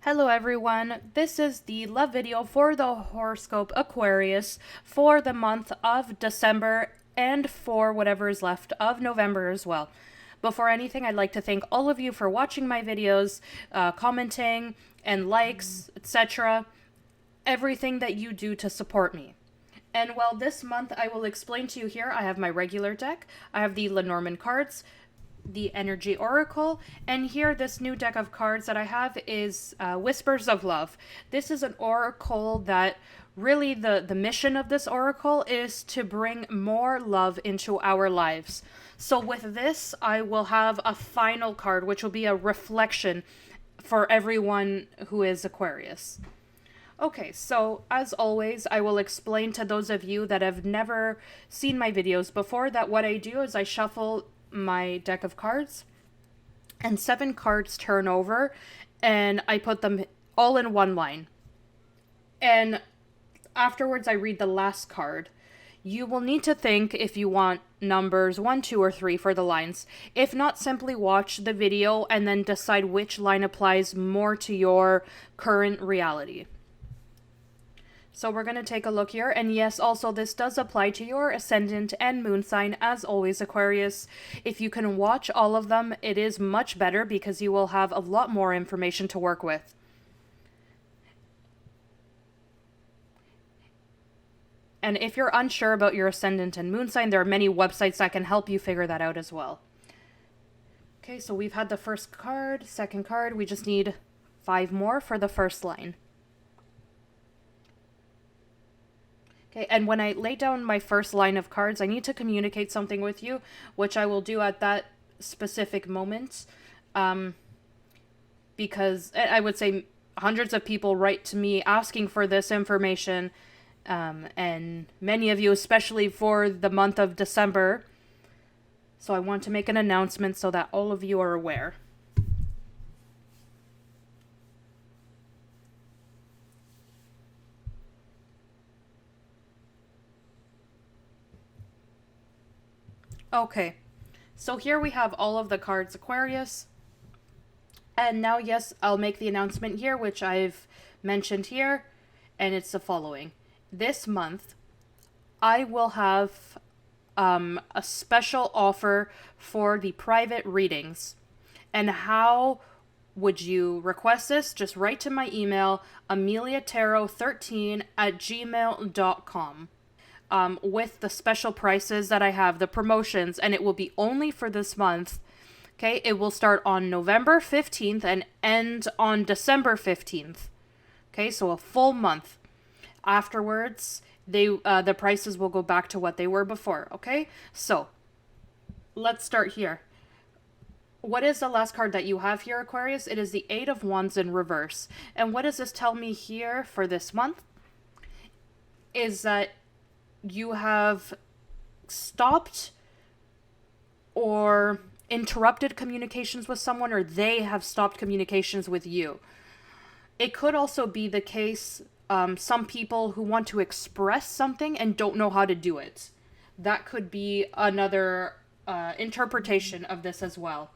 Hello everyone, this is the love video for the horoscope Aquarius for the month of December and for whatever is left of November as well. Before anything, I'd like to thank all of you for watching my videos, commenting, and likes, etc. Everything that you do to support me. And well, this month I will explain to you here. I have my regular deck, I have the Lenormand cards, the Energy Oracle, and here this new deck of cards that I have is Whispers of Love. This is an oracle that really the mission of this oracle is to bring more love into our lives. So with this, I will have a final card, which will be a reflection for everyone who is Aquarius. Okay, so as always, I will explain to those of you that have never seen my videos before that what I do is I shuffle my deck of cards and 7 cards turn over and I put them all in one line. And afterwards I read the last card. You will need to think if you want numbers 1, 2, or 3 for the lines. If not, simply watch the video and then decide which line applies more to your current reality. So we're going to take a look here. And yes, also this does apply to your ascendant and moon sign, as always, Aquarius. If you can watch all of them, it is much better because you will have a lot more information to work with. And if you're unsure about your ascendant and moon sign, there are many websites that can help you figure that out as well. Okay, so we've had the first card, second card. We just need 5 more for the first line. Okay, and when I lay down my first line of cards, I need to communicate something with you, which I will do at that specific moment. Because I would say hundreds of people write to me asking for this information, and many of you, especially for the month of December. So I want to make an announcement so that all of you are aware. Okay, so here we have all of the cards, Aquarius. And now, yes, I'll make the announcement here, which I've mentioned here, and it's the following. This month, I will have a special offer for the private readings. And how would you request this? Just write to my email, ameliatarot13@gmail.com. With the special prices that I have, the promotions, and it will be only for this month. Okay, it will start on November 15th and end on December 15th. Okay, so a full month. Afterwards, the prices will go back to what they were before. Okay, so let's start here. What is the last card that you have here, Aquarius? It is the 8 of Wands in reverse. And what does this tell me here for this month? Is that you have stopped or interrupted communications with someone, or they have stopped communications with you. It could also be the case, some people who want to express something and don't know how to do it. That could be another interpretation of this as well.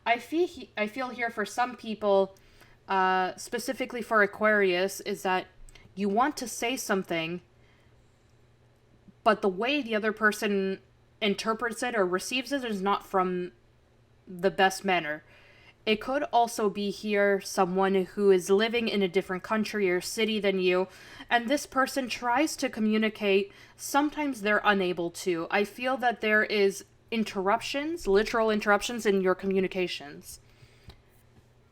I feel here for some people, specifically for Aquarius, is that you want to say something, but the way the other person interprets it or receives it is not from the best manner. It could also be here someone who is living in a different country or city than you, and this person tries to communicate. Sometimes they're unable to. I feel that there is interruptions, literal interruptions in your communications.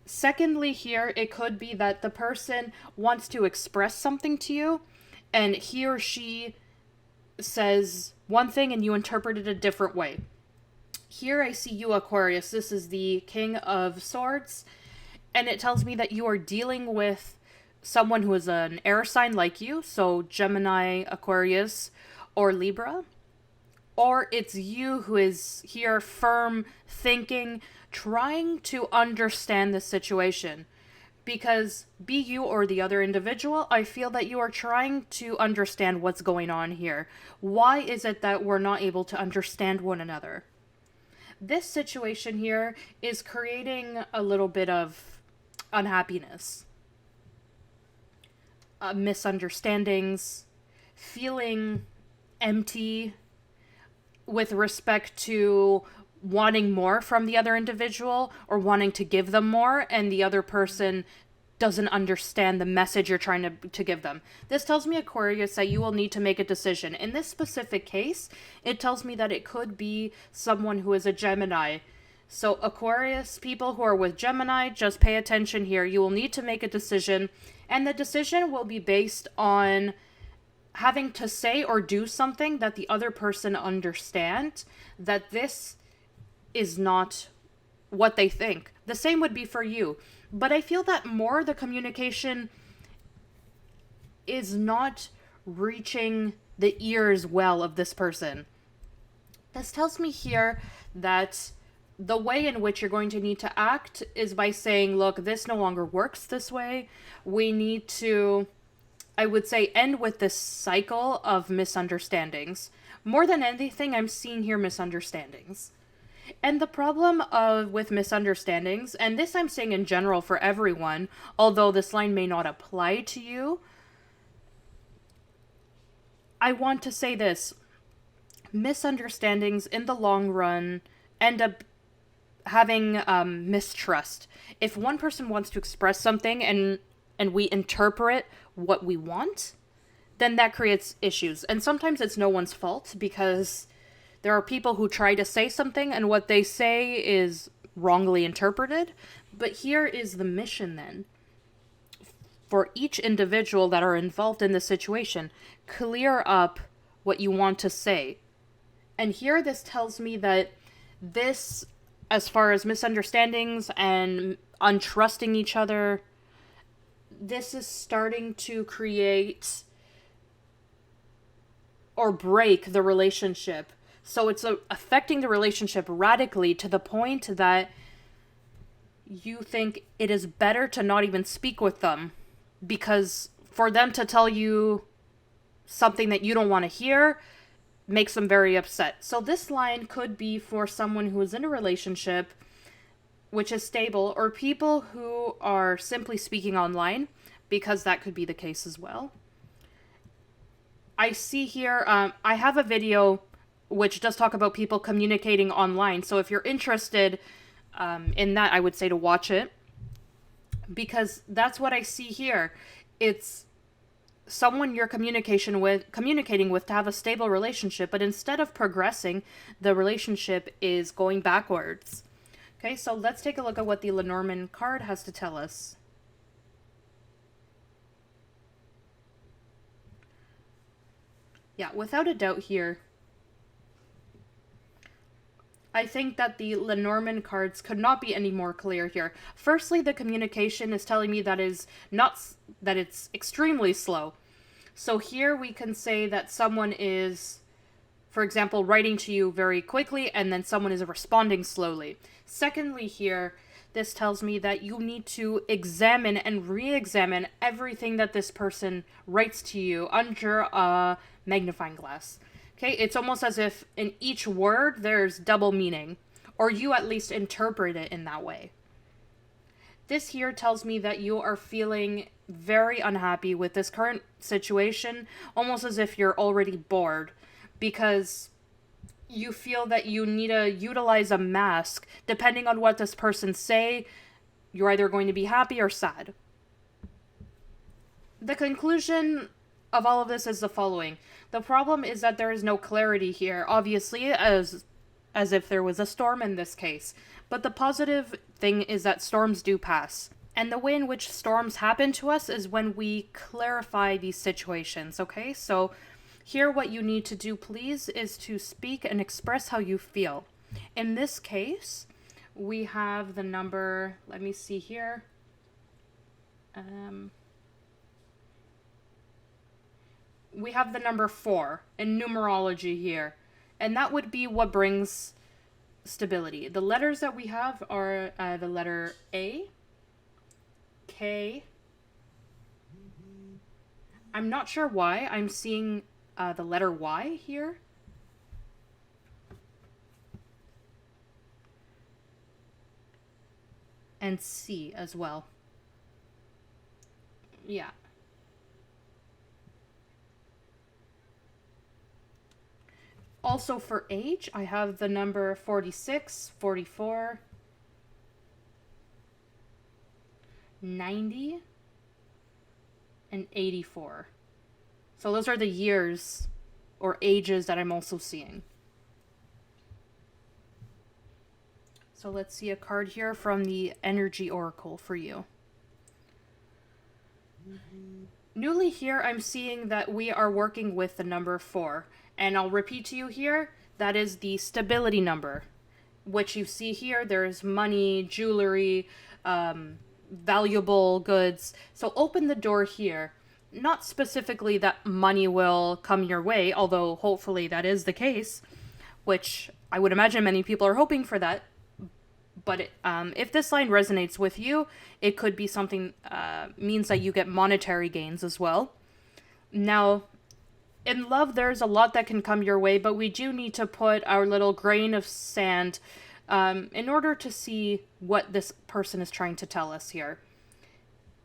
Secondly, here, it could be that the person wants to express something to you, and he or she says one thing and you interpret it a different way. Here I see you, Aquarius. This is the King of Swords, and it tells me that you are dealing with someone who is an air sign like you, so Gemini, Aquarius, or Libra. Or it's you who is here firm, thinking, trying to understand the situation. Because be you or the other individual, I feel that you are trying to understand what's going on here. Why is it that we're not able to understand one another? This situation here is creating a little bit of unhappiness, misunderstandings, feeling empty with respect to wanting more from the other individual or wanting to give them more, and the other person doesn't understand the message you're trying to give them. This tells me, Aquarius, that you will need to make a decision. In this specific case, it tells me that it could be someone who is a Gemini. So Aquarius, people who are with Gemini, just pay attention here. You will need to make a decision, and the decision will be based on having to say or do something that the other person understands that this is not what they think. The same would be for you. But I feel that more the communication is not reaching the ears well of this person. This tells me here that the way in which you're going to need to act is by saying, look, this no longer works this way. We need to, I would say, end with this cycle of misunderstandings. More than anything, I'm seeing here misunderstandings. And the problem with misunderstandings, and this I'm saying in general for everyone, although this line may not apply to you, I want to say this. Misunderstandings in the long run end up having mistrust. If one person wants to express something and we interpret what we want, then that creates issues. And sometimes it's no one's fault, because there are people who try to say something and what they say is wrongly interpreted. But here is the mission then. For each individual that are involved in the situation, clear up what you want to say. And here this tells me that this, as far as misunderstandings and untrusting each other, this is starting to create or break the relationship. So it's affecting the relationship radically to the point that you think it is better to not even speak with them, because for them to tell you something that you don't want to hear makes them very upset. So this line could be for someone who is in a relationship which is stable, or people who are simply speaking online, because that could be the case as well. I see here, I have a video which does talk about people communicating online. So if you're interested in that, I would say to watch it, because that's what I see here. It's someone you're communicating with to have a stable relationship, but instead of progressing, the relationship is going backwards. Okay, so let's take a look at what the Lenormand card has to tell us. Yeah, without a doubt here, I think that the Lenormand cards could not be any more clear here. Firstly, the communication is telling me that it's extremely slow. So here we can say that someone is, for example, writing to you very quickly, and then someone is responding slowly. Secondly here, this tells me that you need to examine and re-examine everything that this person writes to you under a magnifying glass. Okay, it's almost as if in each word there's double meaning, or you at least interpret it in that way. This here tells me that you are feeling very unhappy with this current situation, almost as if you're already bored, because you feel that you need to utilize a mask. Depending on what this person say, you're either going to be happy or sad. The conclusion of all of this is the following. The problem is that there is no clarity here, obviously, as if there was a storm in this case. But the positive thing is that storms do pass. And the way in which storms happen to us is when we clarify these situations, okay? So here what you need to do, please, is to speak and express how you feel. In this case, we have the number, let me see here. We have the number 4 in numerology here. And that would be what brings stability. The letters that we have are the letter A, K. I'm not sure why I'm seeing the letter Y here. And C as well. Yeah. Also for age, I have the number 46, 44, 90, and 84. So those are the years or ages that I'm also seeing. So let's see a card here from the Energy Oracle for you. Newly here, I'm seeing that we are working with the number 4. And I'll repeat to you here, that is the stability number. Which you see here, there's money, jewelry, valuable goods. So open the door here. Not specifically that money will come your way, although hopefully that is the case. Which I would imagine many people are hoping for that. But if this line resonates with you, it could be something means that you get monetary gains as well. Now, in love, there's a lot that can come your way, but we do need to put our little grain of sand in order to see what this person is trying to tell us here.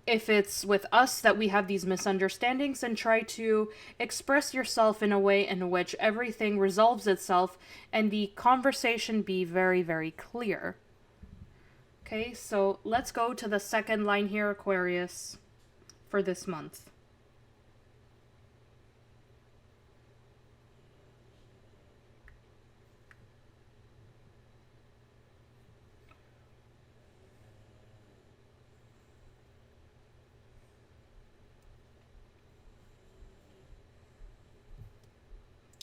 If it's with us that we have these misunderstandings, then try to express yourself in a way in which everything resolves itself and the conversation be very, very clear. Okay, so let's go to the second line here, Aquarius, for this month.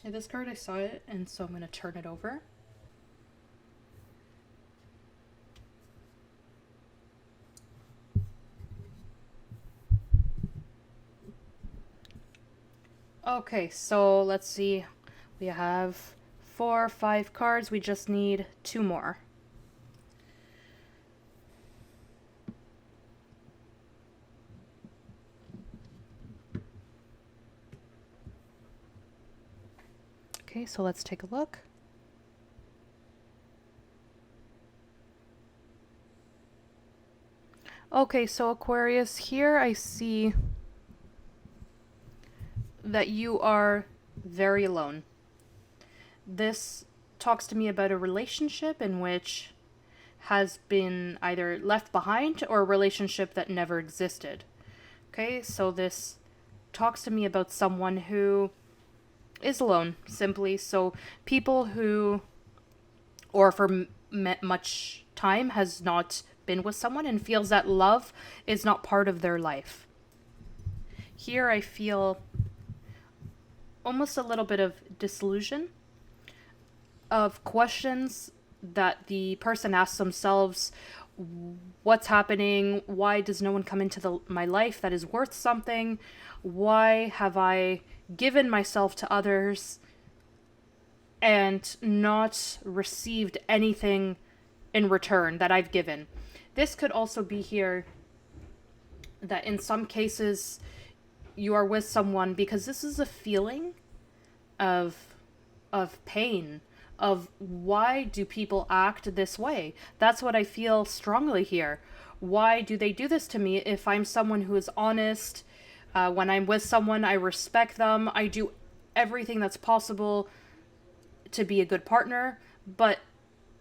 Okay, this card, I saw it, and so I'm going to turn it over. Okay, so let's see. We have 4 or 5 cards. We just need 2 more. Okay, so let's take a look. Okay, so Aquarius, here I see that you are very alone. This talks to me about a relationship in which has been either left behind or a relationship that never existed. Okay, so this talks to me about someone who is alone, simply. So people who, or for much time, has not been with someone and feels that love is not part of their life. Here I feel almost a little bit of disillusion, of questions that the person asks themselves. What's happening? Why does no one come into my life that is worth something? Why have I given myself to others and not received anything in return that I've given? This could also be here that in some cases you are with someone because this is a feeling of pain, of why do people act this way? That's what I feel strongly here. Why do they do this to me? If I'm someone who is honest, when I'm with someone, I respect them, I do everything that's possible to be a good partner, but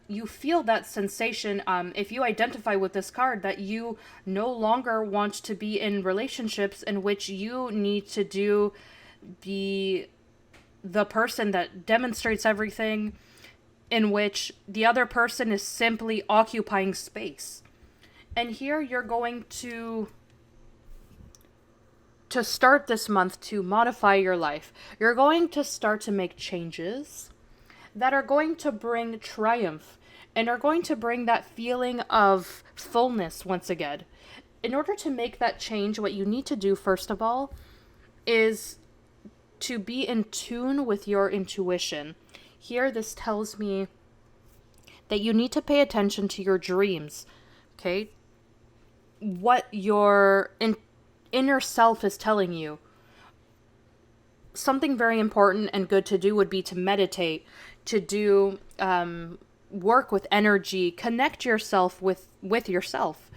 you feel that sensation, if you identify with this card, that you no longer want to be in relationships in which you need to be the person that demonstrates everything, in which the other person is simply occupying space. And here you're going to start this month to modify your life. You're going to start to make changes that are going to bring triumph and are going to bring that feeling of fullness once again. In order to make that change, what you need to do, first of all, is to be in tune with your intuition. Here, this tells me that you need to pay attention to your dreams, okay? What your inner self is telling you. Something very important and good to do would be to meditate, to do work with energy, connect yourself with yourself.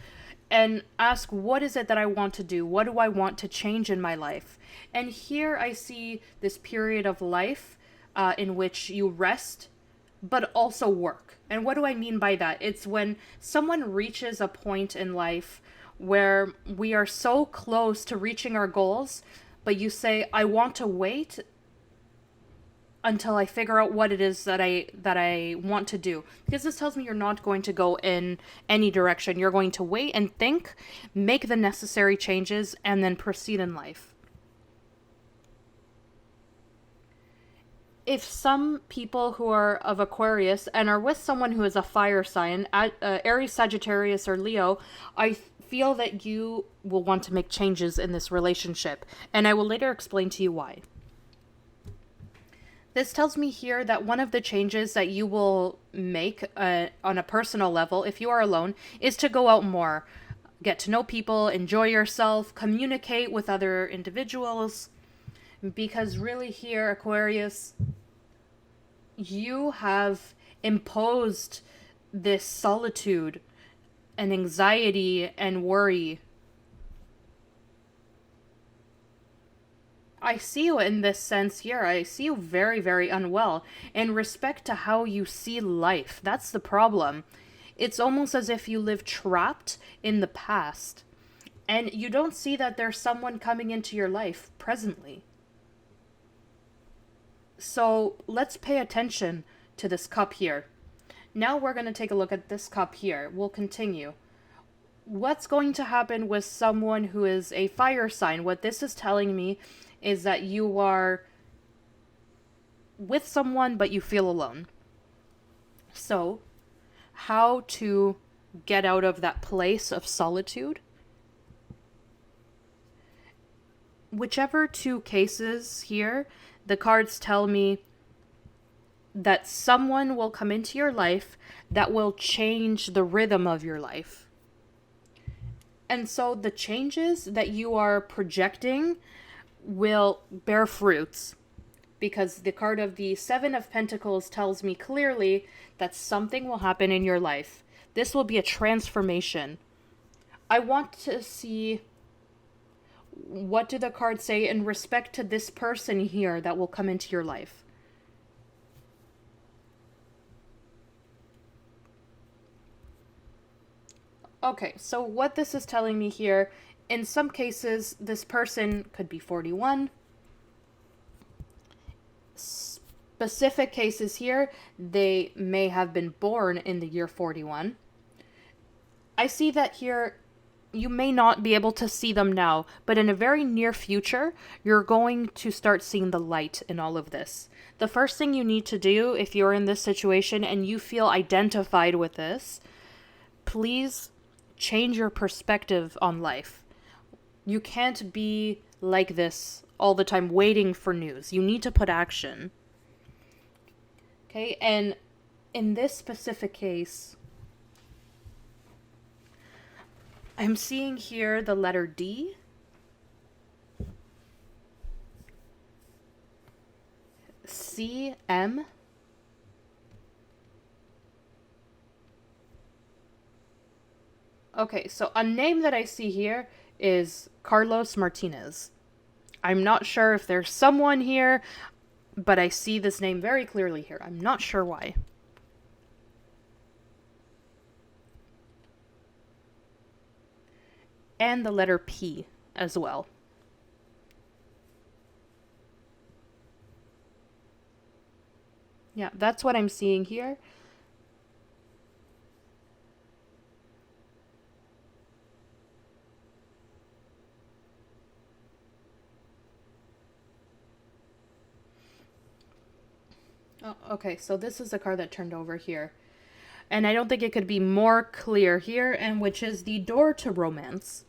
and ask, what is it that I want to do? What do I want to change in my life? And here I see this period of life in which you rest, but also work. And what do I mean by that? It's when someone reaches a point in life where we are so close to reaching our goals, but you say, I want to wait until I figure out what it is that I want to do. Because this tells me you're not going to go in any direction. You're going to wait and think, make the necessary changes, and then proceed in life. If some people who are of Aquarius and are with someone who is a fire sign, Aries, Sagittarius, or Leo, I feel that you will want to make changes in this relationship. And I will later explain to you why. This tells me here that one of the changes that you will make on a personal level, if you are alone, is to go out more. Get to know people, enjoy yourself, communicate with other individuals. Because really here, Aquarius, you have imposed this solitude and anxiety and worry. I see you in this sense here. I see you very, very unwell in respect to how you see life. That's the problem. It's almost as if you live trapped in the past, and you don't see that there's someone coming into your life presently. So let's pay attention to this cup here. Now we're going to take a look at this cup here. We'll continue. What's going to happen with someone who is a fire sign? What this is telling me is that you are with someone, but you feel alone. So, how to get out of that place of solitude? Whichever two cases here, the cards tell me that someone will come into your life that will change the rhythm of your life. And so the changes that you are projecting will bear fruits, because the card of the Seven of Pentacles tells me clearly that something will happen in your life. This will be a transformation. I want to see, what do the cards say in respect to this person here that will come into your life? Okay, so what this is telling me here, in some cases, this person could be 41. Specific cases here, they may have been born in the year 41. I see that here, you may not be able to see them now, but in a very near future, you're going to start seeing the light in all of this. The first thing you need to do if you're in this situation and you feel identified with this, please change your perspective on life. You can't be like this all the time waiting for news. You need to put action. Okay, and in this specific case, I'm seeing here the letter D, C, M, okay, so a name that I see here is Carlos Martinez. I'm not sure if there's someone here, but I see this name very clearly here. I'm not sure why. And the letter P as well. Yeah, that's what I'm seeing here. Oh, okay, so this is the card that turned over here. And I don't think it could be more clear here, and which is the door to romance.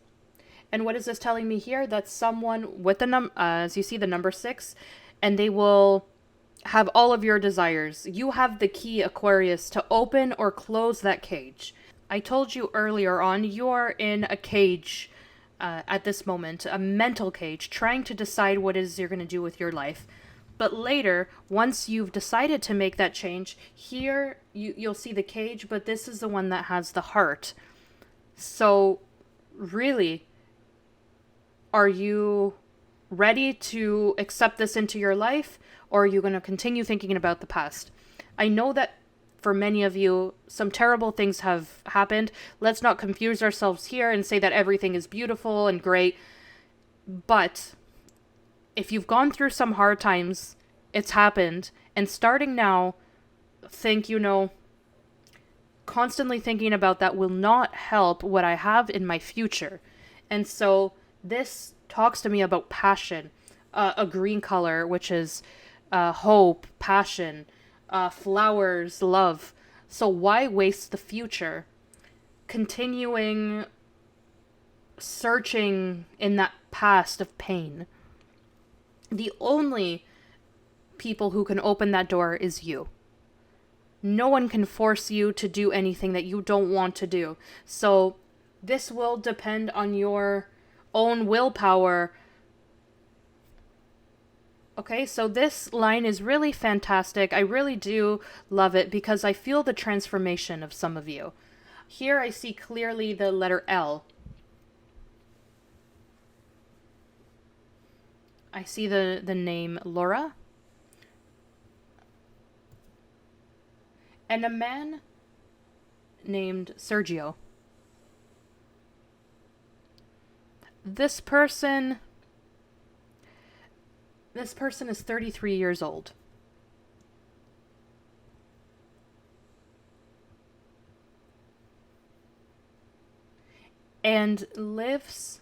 And what is this telling me here? That someone with the as you see the number 6, and they will have all of your desires. You have the key, Aquarius, to open or close that cage. I told you earlier on, you are in a cage at this moment, a mental cage, trying to decide what it is you're going to do with your life. But later, once you've decided to make that change, here you'll see the cage, but this is the one that has the heart. So really, are you ready to accept this into your life, or are you going to continue thinking about the past? I know that for many of you, some terrible things have happened. Let's not confuse ourselves here and say that everything is beautiful and great. But if you've gone through some hard times, it's happened. And starting now, constantly thinking about that will not help what I have in my future. And so this talks to me about passion, a green color, which is hope, passion, flowers, love. So why waste the future continuing searching in that past of pain? The only people who can open that door is you. No one can force you to do anything that you don't want to do. So this will depend on your own willpower. Okay, so this line is really fantastic. I really do love it because I feel the transformation of some of you. Here I see clearly the letter L. I see the name Laura. And a man named Sergio. This person is 33 years old. And lives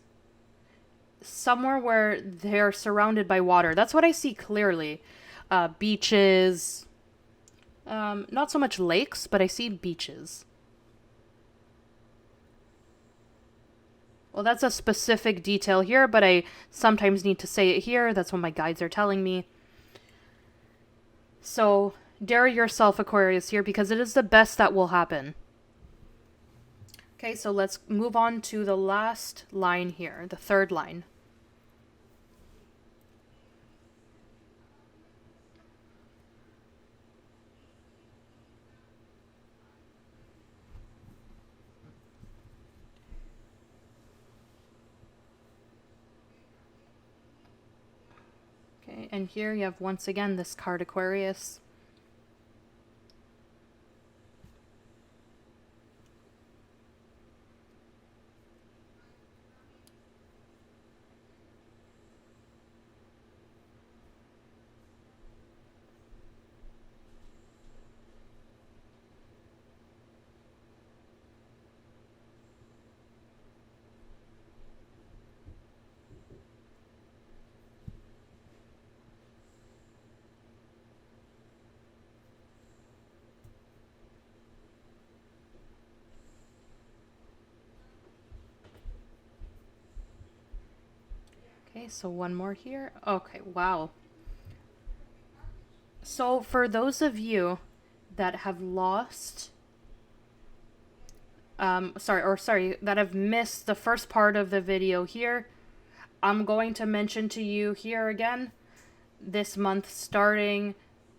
somewhere where they're surrounded by water. That's what I see clearly. Beaches. Not so much lakes, but I see beaches. Well, that's a specific detail here, but I sometimes need to say it here. That's what my guides are telling me. So, dare yourself, Aquarius, here, because it is the best that will happen. Okay, so let's move on to the last line here, the third line. Okay, and here you have once again this card, Aquarius. Okay, so one more here. Okay, wow. So for those of you that have lost, that have missed the first part of the video here, I'm going to mention to you here again, this month starting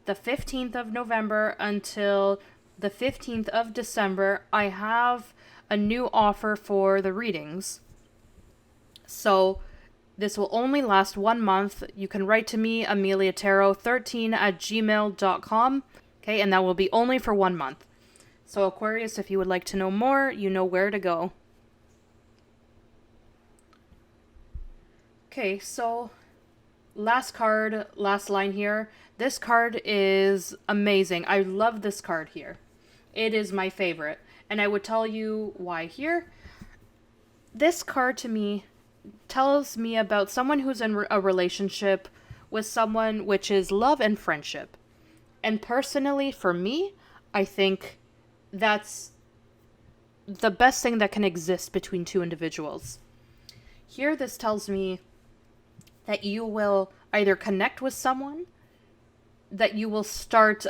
the 15th of November until the 15th of December, I have a new offer for the readings. So this will only last 1 month. You can write to me, ameliatarot13@gmail.com. Okay, and that will be only for 1 month. So Aquarius, if you would like to know more, you know where to go. Okay, so last card, last line here. This card is amazing. I love this card here. It is my favorite. And I would tell you why here. This card to me tells me about someone who's in a relationship with someone, which is love and friendship. And personally, for me, I think that's the best thing that can exist between two individuals. Here, this tells me that you will either connect with someone that you will start,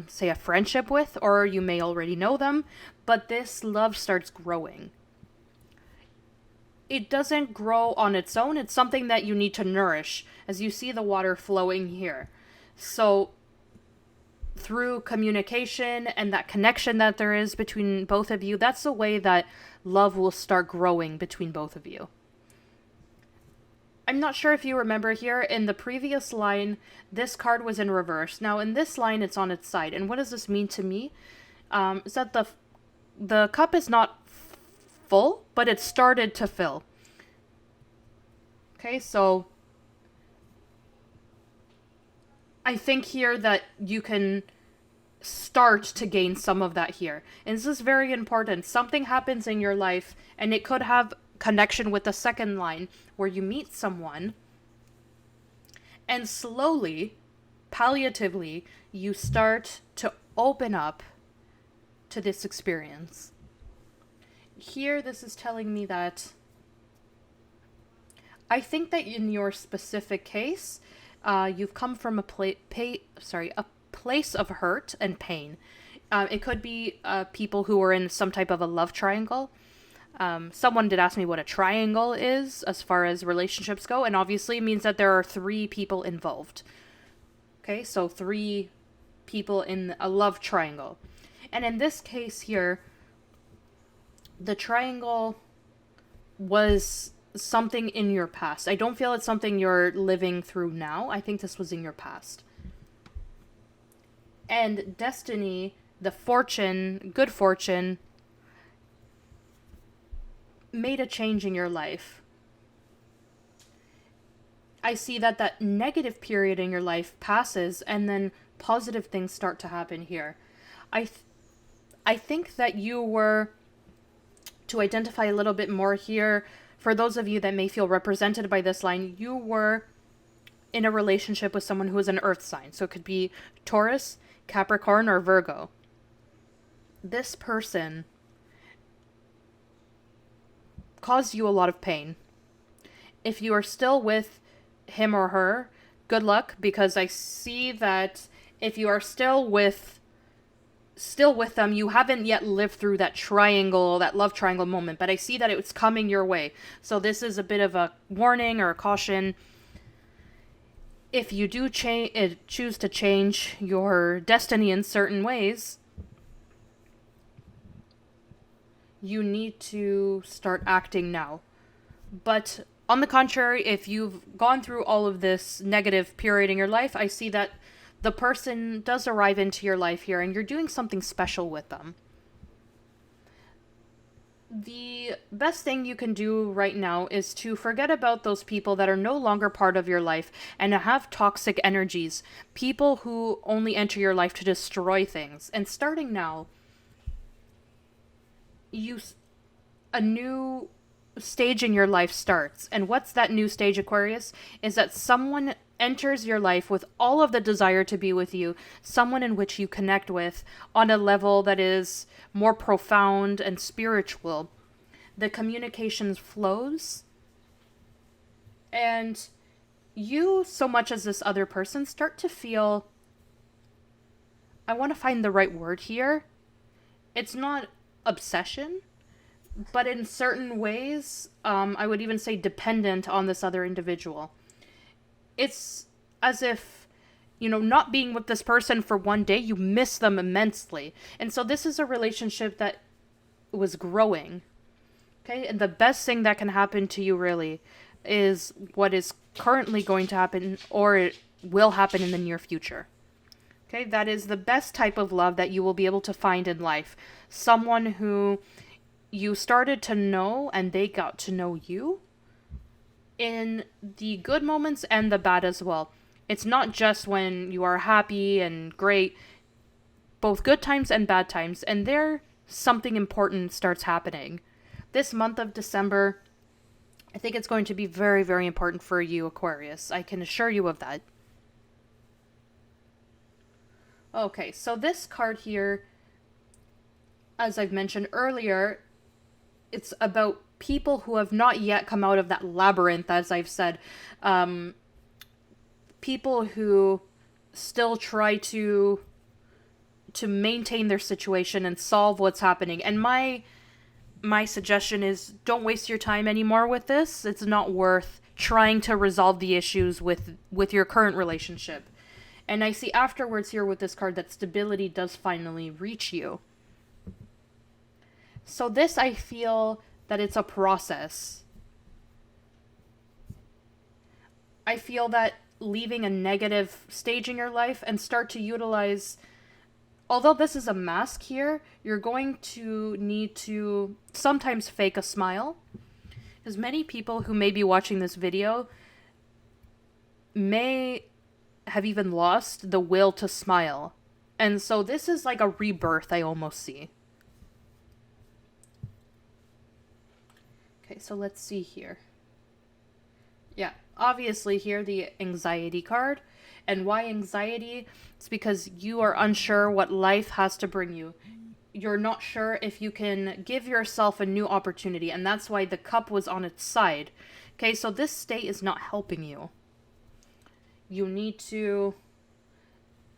say, a friendship with, or you may already know them, but this love starts growing. It doesn't grow on its own. It's something that you need to nourish, as you see the water flowing here. So through communication and that connection that there is between both of you, that's the way that love will start growing between both of you. I'm not sure if you remember here, in the previous line, this card was in reverse. Now, in this line, it's on its side. And what does this mean to me? Is that the cup is not full, but it started to fill. Okay, so I think here that you can start to gain some of that here. And this is very important. Something happens in your life, and it could have connection with the second line, where you meet someone, and slowly, palliatively, you start to open up to this experience. Here, this is telling me that I think that in your specific case, you've come from a place of hurt and pain. It could be people who are in some type of a love triangle. Someone did ask me what a triangle is as far as relationships go, and obviously it means that there are 3 people involved. Okay, so 3 people in a love triangle. And in this case here, the triangle was something in your past. I don't feel it's something you're living through now. I think this was in your past. And destiny, the fortune, good fortune, made a change in your life. I see that negative period in your life passes, and then positive things start to happen here. I think that you were, to identify a little bit more here, for those of you that may feel represented by this line, you were in a relationship with someone who is an earth sign. So it could be Taurus, Capricorn, or Virgo. This person caused you a lot of pain. If you are still with him or her, good luck, because I see that if you are still with them, you haven't yet lived through that triangle, that love triangle moment, but I see that it's coming your way. So this is a bit of a warning or a caution. If you do choose to change your destiny in certain ways, you need to start acting now. But on the contrary, if you've gone through all of this negative period in your life, I see that the person does arrive into your life here, and you're doing something special with them. The best thing you can do right now is to forget about those people that are no longer part of your life and have toxic energies, people who only enter your life to destroy things. And starting now, a new stage in your life starts. And what's that new stage, Aquarius? Is that someone enters your life with all of the desire to be with you, someone in which you connect with on a level that is more profound and spiritual. The communication flows, and you, so much as this other person, start to feel, I want to find the right word here. It's not obsession, but in certain ways, I would even say dependent on this other individual. It's as if, not being with this person for one day, you miss them immensely. And so this is a relationship that was growing. Okay? And the best thing that can happen to you, really, is what is currently going to happen, or it will happen in the near future. Okay? That is the best type of love that you will be able to find in life. Someone who you started to know, and they got to know you in the good moments and the bad as well. It's not just when you are happy and great, both good times and bad times. And there, something important starts happening. This month of December, I think it's going to be very, very important for you, Aquarius. I can assure you of that. Okay, so this card here, as I've mentioned earlier, it's about people who have not yet come out of that labyrinth, as I've said. People who still try to maintain their situation and solve what's happening. And my suggestion is, don't waste your time anymore with this. It's not worth trying to resolve the issues with your current relationship. And I see afterwards here with this card that stability does finally reach you. So this, I feel that it's a process. I feel that leaving a negative stage in your life and start to utilize, although this is a mask here, you're going to need to sometimes fake a smile. Because many people who may be watching this video may have even lost the will to smile. And so this is like a rebirth, I almost see. Okay, so let's see here. Yeah, obviously here the anxiety card. And why anxiety? It's because you are unsure what life has to bring you. You're not sure if you can give yourself a new opportunity, and that's why the cup was on its side. Okay, so this state is not helping you. You need to,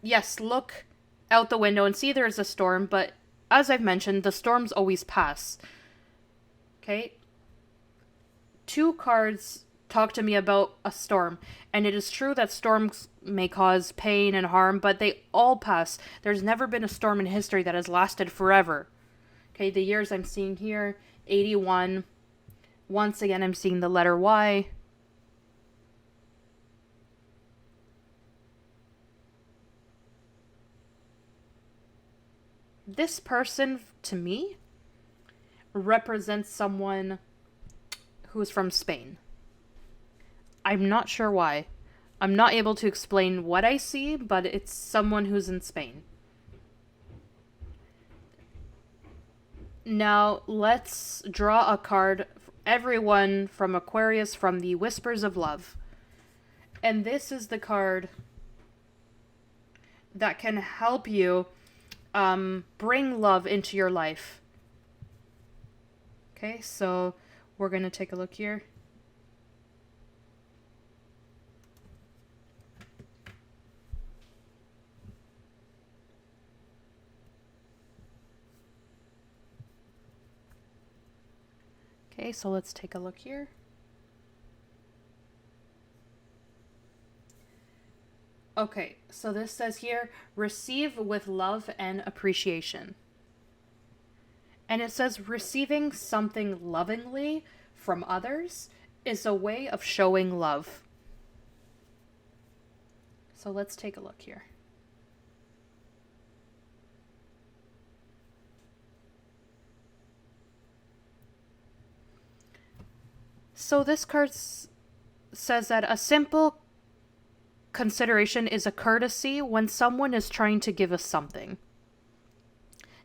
yes, look out the window and see there's a storm, but as I've mentioned, the storms always pass. Okay? 2 cards talk to me about a storm, and it is true that storms may cause pain and harm, but they all pass. There's never been a storm in history that has lasted forever. Okay, the years I'm seeing here, 81. Once again, I'm seeing the letter Y. This person, to me, represents someone who is from Spain. I'm not sure why. I'm not able to explain what I see, but it's someone who's in Spain. Now, let's draw a card, everyone from Aquarius, from the Whispers of Love. And this is the card that can help you bring love into your life. Okay, so we're going to take a look here. Okay, so let's take a look here. Okay, so this says here, receive with love and appreciation. And it says receiving something lovingly from others is a way of showing love. So let's take a look here. So this card says that a simple consideration is a courtesy when someone is trying to give us something.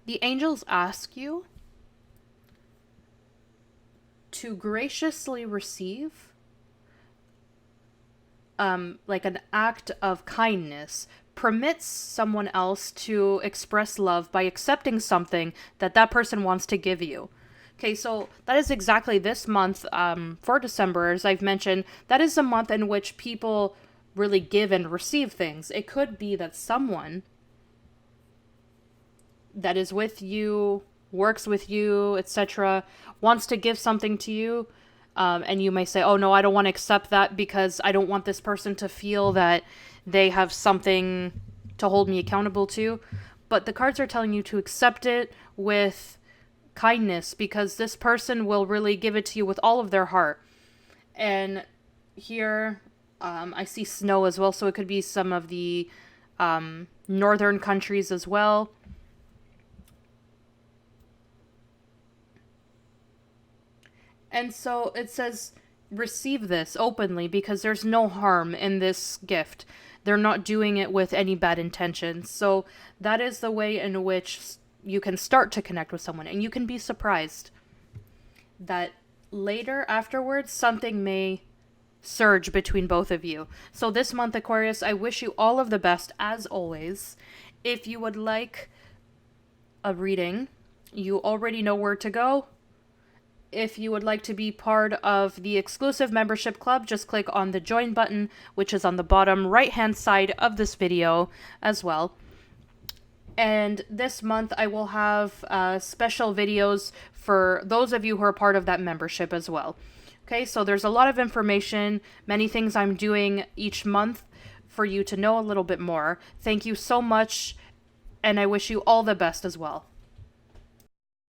The angels ask you to graciously receive like an act of kindness, permits someone else to express love by accepting something that that person wants to give you. Okay, so that is exactly this month for December. As I've mentioned, that is a month in which people really give and receive things. It could be that someone that is with you, works with you, etc., wants to give something to you, and you may say, oh no, I don't want to accept that because I don't want this person to feel that they have something to hold me accountable to. But the cards are telling you to accept it with kindness, because this person will really give it to you with all of their heart. And here I see snow as well, so it could be some of the northern countries as well. And so it says receive this openly, because there's no harm in this gift. They're not doing it with any bad intentions. So that is the way in which you can start to connect with someone, and you can be surprised that later, afterwards, something may surge between both of you. So this month, Aquarius, I wish you all of the best, as always. If you would like a reading, you already know where to go. If you would like to be part of the exclusive membership club, just click on the join button, which is on the bottom right-hand side of this video as well. And this month, I will have special videos for those of you who are part of that membership as well. Okay, so there's a lot of information, many things I'm doing each month for you to know a little bit more. Thank you so much, and I wish you all the best as well.